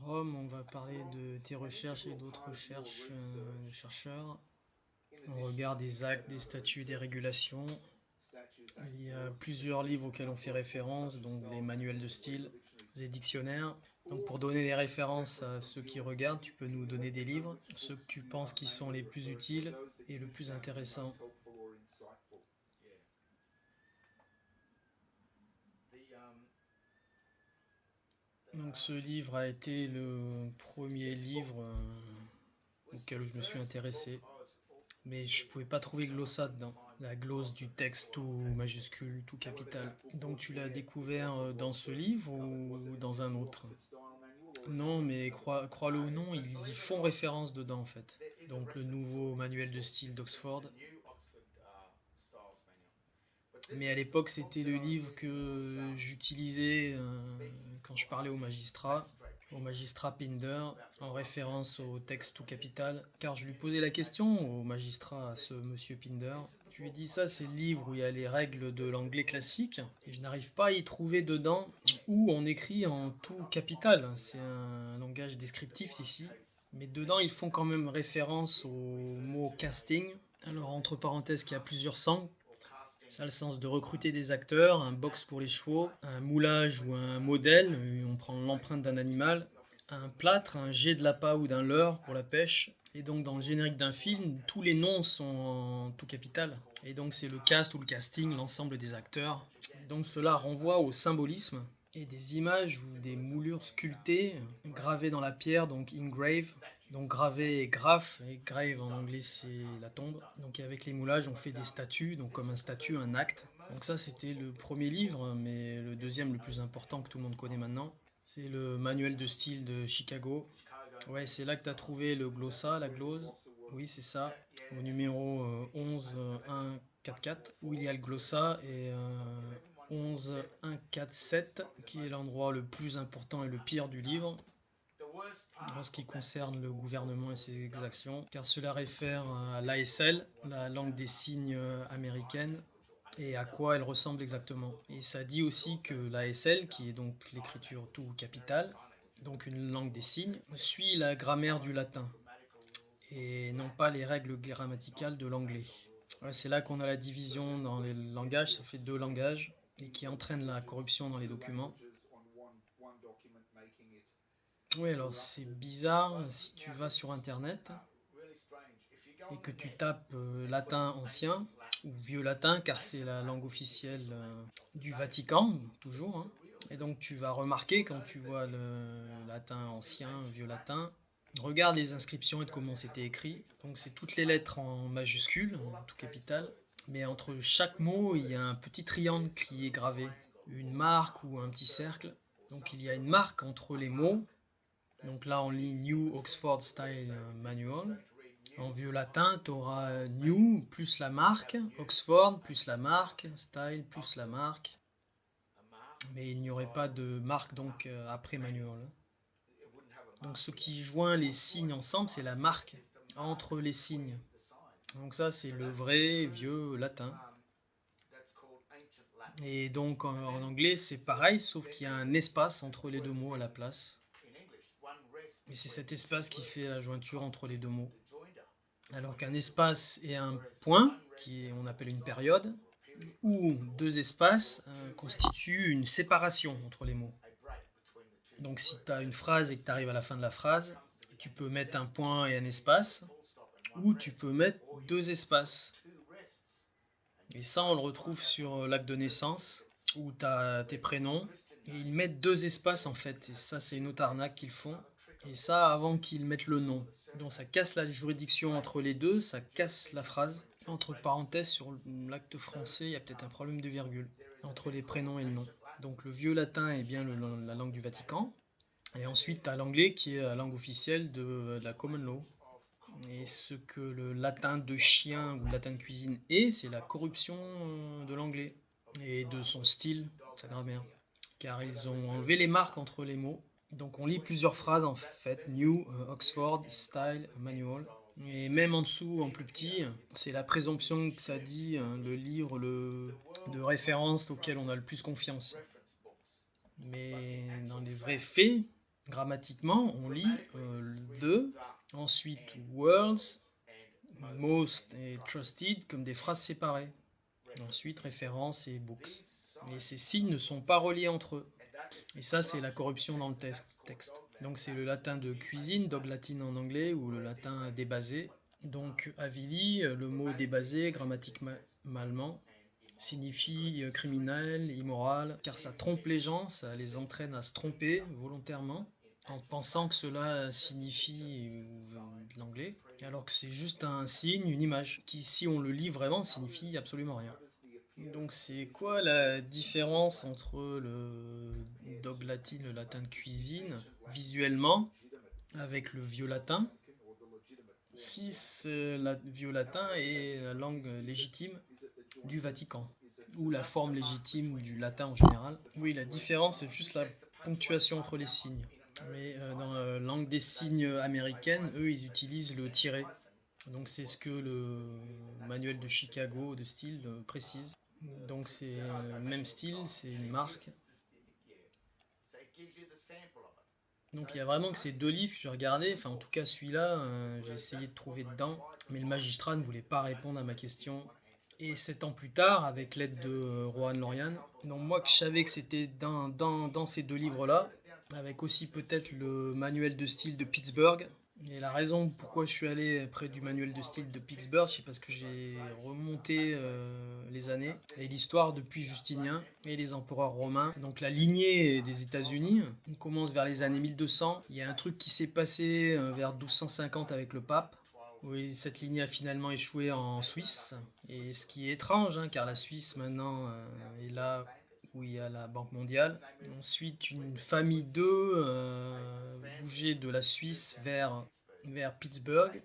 Rome, on va parler de tes recherches et d'autres recherches de chercheurs. On regarde des actes, des statuts, des régulations. Il y a plusieurs livres auxquels on fait référence, donc les manuels de style, les dictionnaires. Donc pour donner les références à ceux qui regardent, tu peux nous donner des livres, ceux que tu penses qui sont les plus utiles et le plus intéressants. Donc ce livre a été le premier livre auquel je me suis intéressé, mais je ne pouvais pas trouver glossa dedans. La glosse du texte tout majuscule, tout capital. Donc tu l'as découvert dans ce livre ou dans un autre? Non, mais crois-le ou non, ils y font référence dedans en fait. Donc le nouveau manuel de style d'Oxford. Mais à l'époque, c'était le livre que j'utilisais quand je parlais au magistrat Pinder, en référence au texte tout capital, car je lui posais la question au magistrat, à ce monsieur Pinder. Je lui ai dit ça, c'est le livre où il y a les règles de l'anglais classique, et je n'arrive pas à y trouver dedans où on écrit en tout capital. C'est un langage descriptif ici, mais dedans ils font quand même référence au mot casting. Alors entre parenthèses, qu'il y a plusieurs sens. Ça a le sens de recruter des acteurs, un box pour les chevaux, un moulage ou un modèle, on prend l'empreinte d'un animal, un plâtre, un jet de l'appât ou d'un leurre pour la pêche. Et donc dans le générique d'un film, tous les noms sont en tout capital. Et donc c'est le cast ou le casting, l'ensemble des acteurs. Et donc cela renvoie au symbolisme et des images ou des moulures sculptées, gravées dans la pierre, donc engrave. Donc gravé et graphe, et grave en anglais c'est la tombe. Donc avec les moulages on fait des statues, donc comme un statut, un acte. Donc ça c'était le premier livre, mais le deuxième le plus important que tout le monde connaît maintenant, c'est le manuel de style de Chicago. Ouais, c'est là que tu as trouvé le glossa, la glose. Oui, c'est ça, au numéro 11144, où il y a le glossa, et 11147, qui est l'endroit le plus important et le pire du livre en ce qui concerne le gouvernement et ses exactions, car cela réfère à l'ASL, la langue des signes américaine, et à quoi elle ressemble exactement. Et ça dit aussi que l'ASL, qui est donc l'écriture tout capitale, donc une langue des signes, suit la grammaire du latin, et non pas les règles grammaticales de l'anglais. Ouais, c'est là qu'on a la division dans les langages, ça fait deux langages, et qui entraîne la corruption dans les documents. Oui, alors c'est bizarre si tu vas sur internet et que tu tapes latin ancien ou vieux latin, car c'est la langue officielle du Vatican, toujours, hein. Et donc tu vas remarquer quand tu vois le latin ancien, vieux latin, regarde les inscriptions et de comment c'était écrit. Donc c'est toutes les lettres en majuscules, tout capital, mais entre chaque mot il y a un petit triangle qui est gravé, une marque ou un petit cercle. Donc il y a une marque entre les mots. Donc là, on lit New Oxford Style Manual. En vieux latin, tu auras New plus la marque, Oxford plus la marque, Style plus la marque. Mais il n'y aurait pas de marque donc après Manual. Donc ce qui joint les signes ensemble, c'est la marque entre les signes. Donc ça, c'est le vrai vieux latin. Et donc en anglais, c'est pareil, sauf qu'il y a un espace entre les deux mots à la place. Et c'est cet espace qui fait la jointure entre les deux mots. Alors qu'un espace et un point, on appelle une période, ou deux espaces constituent une séparation entre les mots. Donc si tu as une phrase et que tu arrives à la fin de la phrase, tu peux mettre un point et un espace, ou tu peux mettre deux espaces. Et ça, on le retrouve sur l'acte de naissance, où tu as tes prénoms, et ils mettent deux espaces en fait. Et ça, c'est une autre arnaque qu'ils font. Et ça, avant qu'ils mettent le nom. Donc ça casse la juridiction entre les deux, ça casse la phrase. Entre parenthèses, sur l'acte français, il y a peut-être un problème de virgule entre les prénoms et le nom. Donc le vieux latin est bien la langue du Vatican. Et ensuite, tu as l'anglais qui est la langue officielle de la common law. Et ce que le latin de chien ou le latin de cuisine est, c'est la corruption de l'anglais et de son style, de sa grammaire. Car ils ont enlevé les marques entre les mots. Donc on lit plusieurs phrases en fait, New, Oxford, Style, Manual. Et même en dessous, en plus petit, c'est la présomption que ça dit, le livre de référence auquel on a le plus confiance. Mais dans les vrais faits, Grammatiquement, on lit the, ensuite world's, most et trusted comme des phrases séparées. Ensuite, référence et books. Et ces signes ne sont pas reliés entre eux. Et ça, c'est la corruption dans le texte. Donc c'est le latin de cuisine, dog latin en anglais, ou le latin débasé. Donc avili, le mot débasé, grammaticalement, signifie criminel, immoral, car ça trompe les gens, ça les entraîne à se tromper volontairement, en pensant que cela signifie de l'anglais, alors que c'est juste un signe, une image, qui si on le lit vraiment signifie absolument rien. Donc c'est quoi la différence entre le dog latin, le latin de cuisine, visuellement, avec le vieux latin? Si le vieux latin est la langue légitime du Vatican, ou la forme légitime du latin en général. Oui, la différence c'est juste la ponctuation entre les signes. Mais dans la langue des signes américaine, eux ils utilisent le tiret. Donc c'est ce que le manuel de Chicago de style précise. Donc c'est le même style, c'est une marque. Donc il y a vraiment que ces deux livres, j'ai regardé, enfin en tout cas celui-là, j'ai essayé de trouver dedans, mais le magistrat ne voulait pas répondre à ma question. Et 7 ans plus tard, avec l'aide de Rohan Lorian, donc moi que je savais que c'était dans ces deux livres-là, avec aussi peut-être le manuel de style de Pittsburgh. Et la raison pourquoi je suis allé près du manuel de style de Pittsburgh, c'est parce que j'ai remonté les années et l'histoire depuis Justinien et les empereurs romains. Donc la lignée des États-Unis, on commence vers les années 1200. Il y a un truc qui s'est passé vers 1250 avec le pape. Oui, cette lignée a finalement échoué en Suisse. Et ce qui est étrange, hein, car la Suisse maintenant est là où il y a la Banque mondiale. Ensuite, une famille d'eux bougeait de la Suisse vers Pittsburgh.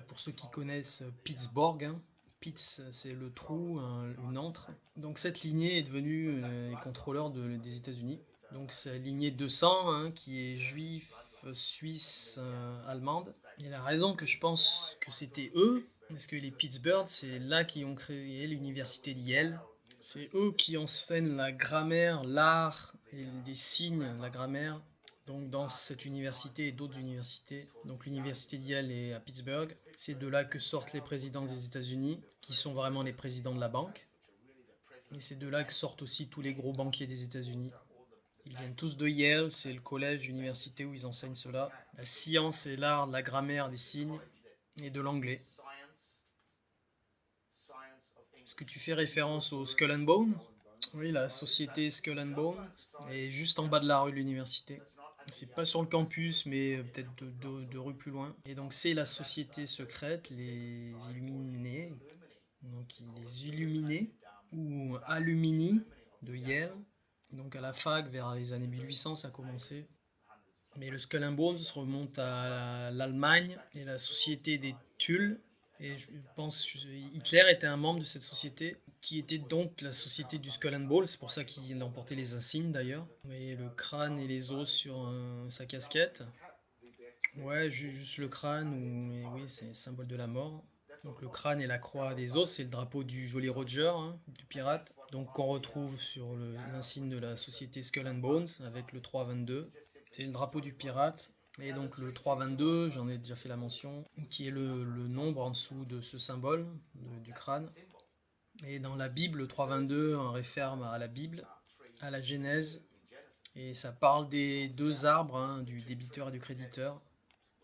Pour ceux qui connaissent Pittsburgh, hein. Pitts, c'est le trou, une antre. Donc cette lignée est devenue contrôleur des États-Unis. Donc c'est la lignée 200 hein, qui est juif, suisse, allemande. Et la raison que je pense que c'était eux, parce que les Pittsburgh, c'est là qu'ils ont créé l'université d'Yale. C'est eux qui enseignent la grammaire, l'art et les signes, la grammaire. Donc dans cette université et d'autres universités. Donc l'université d'Yale est à Pittsburgh. C'est de là que sortent les présidents des États-Unis, qui sont vraiment les présidents de la banque. Et c'est de là que sortent aussi tous les gros banquiers des États-Unis. Ils viennent tous de Yale, c'est le collège, l'université où ils enseignent cela. La science et l'art, la grammaire, des signes et de l'anglais. Est-ce que tu fais référence au Skull and Bone? Oui, la société Skull and Bone est juste en bas de la rue de l'université. C'est pas sur le campus, mais peut-être deux rues plus loin. Et donc c'est la société secrète, les Illuminés, donc les Illuminés ou Alumni de Yale. Donc à la fac, vers les années 1800, ça a commencé. Mais le Skull and Bones remonte à l'Allemagne et la société des Tulle. Et je pense que Hitler était un membre de cette société, qui était donc la société du Skull and Bones. C'est pour ça qu'il a emporté les insignes d'ailleurs. Et le crâne et les os sur sa casquette. Ouais, juste le crâne, mais oui, c'est le symbole de la mort. Donc le crâne et la croix des os, c'est le drapeau du Jolly Roger, hein, du pirate. Donc qu'on retrouve sur l'insigne de la société Skull and Bones avec le 322. C'est le drapeau du pirate. Et donc le 322, j'en ai déjà fait la mention, qui est le nombre en dessous de ce symbole du crâne. Et dans la Bible, le 322 réfère à la Bible, à la Genèse. Et ça parle des deux arbres, hein, du débiteur et du créditeur.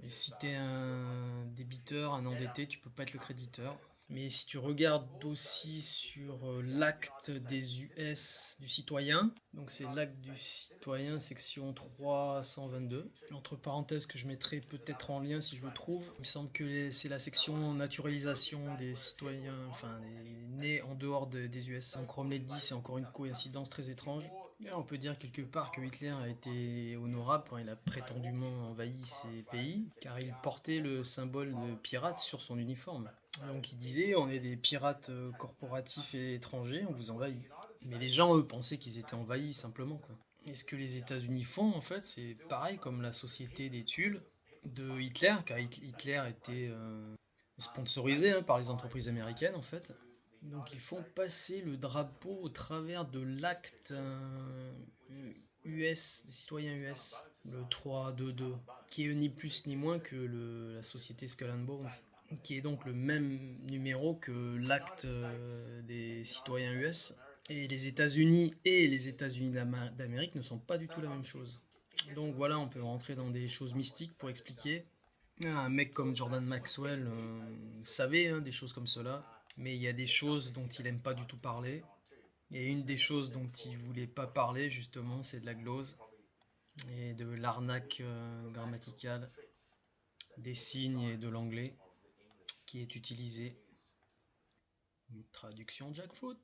Et si tu es un débiteur, un endetté, tu peux pas être le créditeur. Mais si tu regardes aussi sur l'acte des US du citoyen, donc c'est l'acte du citoyen section 322, entre parenthèses que je mettrai peut-être en lien si je le trouve, il me semble que c'est la section naturalisation des citoyens, enfin des nés en dehors des US. Donc Romney dit c'est encore une coïncidence très étrange. Et on peut dire quelque part que Hitler a été honorable quand il a prétendument envahi ces pays, car il portait le symbole de pirate sur son uniforme. Donc il disait, on est des pirates corporatifs et étrangers, on vous envahit. Mais les gens, eux, pensaient qu'ils étaient envahis simplement, quoi. Et ce que les États-Unis font, en fait, c'est pareil comme la société des Tulle de Hitler, car Hitler était sponsorisé hein, par les entreprises américaines, en fait. Donc ils font passer le drapeau au travers de l'acte US, des citoyens US. le 3-2-2, qui est ni plus ni moins que la société Skull and Bones, qui est donc le même numéro que l'acte des citoyens US. Et les États-Unis et les États-Unis d'Amérique ne sont pas du tout la même chose. Donc voilà, on peut rentrer dans des choses mystiques pour expliquer. Un mec comme Jordan Maxwell savait des choses comme cela, mais il y a des choses dont il n'aime pas du tout parler. Et une des choses dont il voulait pas parler justement, c'est de la glose et de l'arnaque grammaticale, des signes et de l'anglais qui est utilisé. Traduction jackfruit.